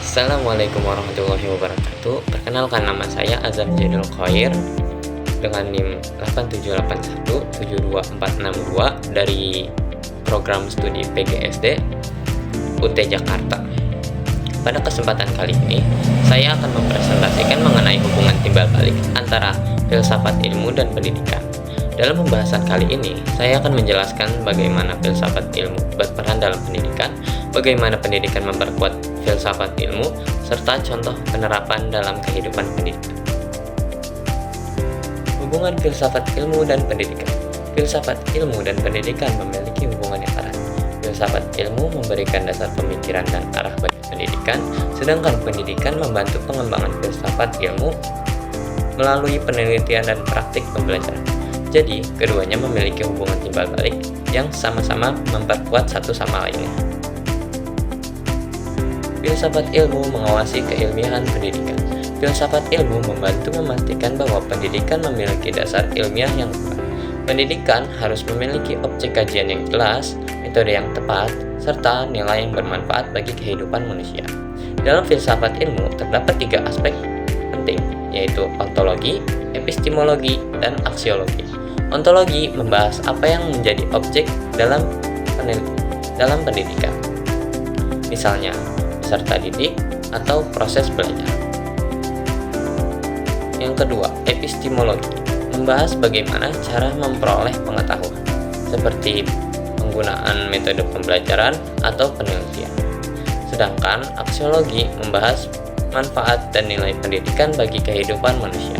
Assalamualaikum warahmatullahi wabarakatuh. Perkenalkan, nama saya Azam Jainul Khair dengan NIM 878172462 dari program studi PGSD UT Jakarta. Pada kesempatan kali ini, saya akan mempresentasikan mengenai hubungan timbal balik antara filsafat ilmu dan pendidikan. Dalam pembahasan kali ini, saya akan menjelaskan bagaimana filsafat ilmu berperan dalam pendidikan, bagaimana pendidikan memperkuat filsafat ilmu, serta contoh penerapan dalam kehidupan pendidikan. Hubungan filsafat ilmu dan pendidikan. Filsafat ilmu dan pendidikan memiliki hubungan yang erat. Filsafat ilmu memberikan dasar pemikiran dan arah bagi pendidikan, sedangkan pendidikan membantu pengembangan filsafat ilmu melalui penelitian dan praktik pembelajaran. Jadi, keduanya memiliki hubungan timbal balik yang sama-sama memperkuat satu sama lainnya. Filsafat ilmu mengawasi keilmiahan pendidikan. Filsafat ilmu membantu memastikan bahwa pendidikan memiliki dasar ilmiah yang kuat. Pendidikan harus memiliki objek kajian yang jelas, metode yang tepat, serta nilai yang bermanfaat bagi kehidupan manusia. Dalam filsafat ilmu terdapat 3 aspek penting, yaitu ontologi, epistemologi, dan aksiologi. Ontologi membahas apa yang menjadi objek dalam pendidikan, misalnya peserta didik atau proses belajar. Yang kedua, epistemologi membahas bagaimana cara memperoleh pengetahuan, seperti penggunaan metode pembelajaran atau penelitian. Sedangkan aksiologi membahas manfaat dan nilai pendidikan bagi kehidupan manusia.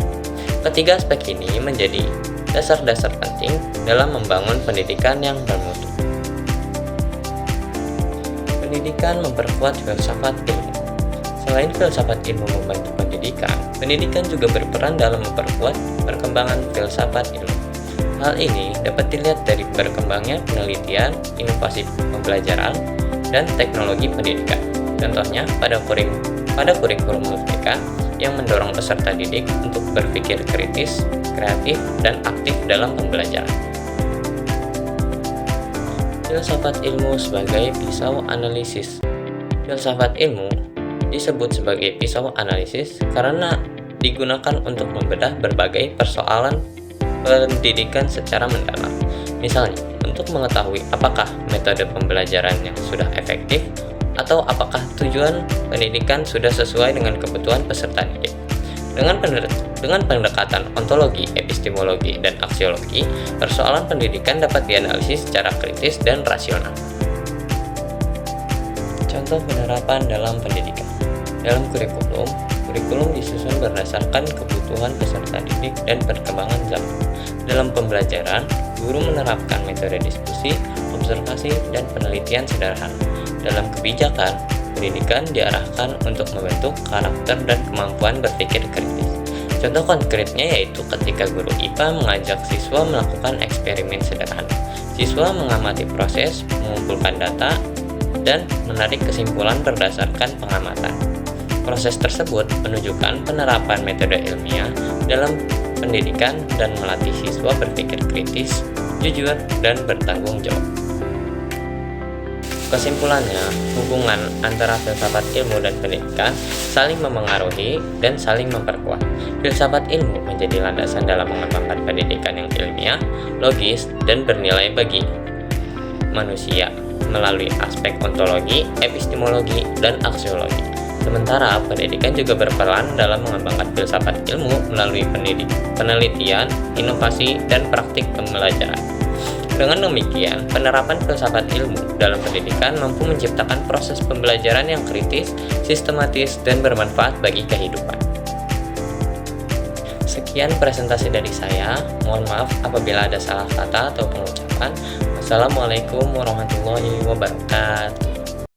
Ketiga aspek ini menjadi dasar-dasar penting dalam membangun pendidikan yang bermutu. Pendidikan memperkuat filsafat ilmu. Selain filsafat ilmu membantu pendidikan juga berperan dalam memperkuat perkembangan filsafat ilmu. Hal ini dapat dilihat dari berkembangnya penelitian, inovasi pembelajaran, dan teknologi pendidikan. Contohnya pada kurikulum Merdeka yang mendorong peserta didik untuk berpikir kritis, kreatif, dan aktif dalam pembelajaran. Filsafat ilmu sebagai pisau analisis. Filsafat ilmu disebut sebagai pisau analisis karena digunakan untuk membedah berbagai persoalan pendidikan secara mendalam. Misalnya, untuk mengetahui apakah metode pembelajaran yang sudah efektif atau apakah tujuan pendidikan sudah sesuai dengan kebutuhan peserta didik. Dengan pendekatan ontologi, epistemologi, dan aksiologi, persoalan pendidikan dapat dianalisis secara kritis dan rasional. Contoh penerapan dalam pendidikan. Dalam kurikulum disusun berdasarkan kebutuhan peserta didik dan perkembangan zaman. Dalam pembelajaran, guru menerapkan metode diskusi, observasi, dan penelitian sederhana. Dalam kebijakan, pendidikan diarahkan untuk membentuk karakter dan kemampuan berpikir kritis. Contoh konkretnya yaitu ketika guru IPA mengajak siswa melakukan eksperimen sederhana. Siswa mengamati proses, mengumpulkan data, dan menarik kesimpulan berdasarkan pengamatan. Proses tersebut menunjukkan penerapan metode ilmiah dalam pendidikan dan melatih siswa berpikir kritis, jujur, dan bertanggung jawab. Kesimpulannya, hubungan antara filsafat ilmu dan pendidikan saling memengaruhi dan saling memperkuat. Filsafat ilmu menjadi landasan dalam mengembangkan pendidikan yang ilmiah, logis, dan bernilai bagi manusia melalui aspek ontologi, epistemologi, dan aksiologi. Sementara pendidikan juga berperan dalam mengembangkan filsafat ilmu melalui penelitian, inovasi, dan praktik pembelajaran. Dengan demikian, penerapan filsafat ilmu dalam pendidikan mampu menciptakan proses pembelajaran yang kritis, sistematis, dan bermanfaat bagi kehidupan. Sekian presentasi dari saya. Mohon maaf apabila ada salah kata atau pengucapan. Wassalamualaikum warahmatullahi wabarakatuh.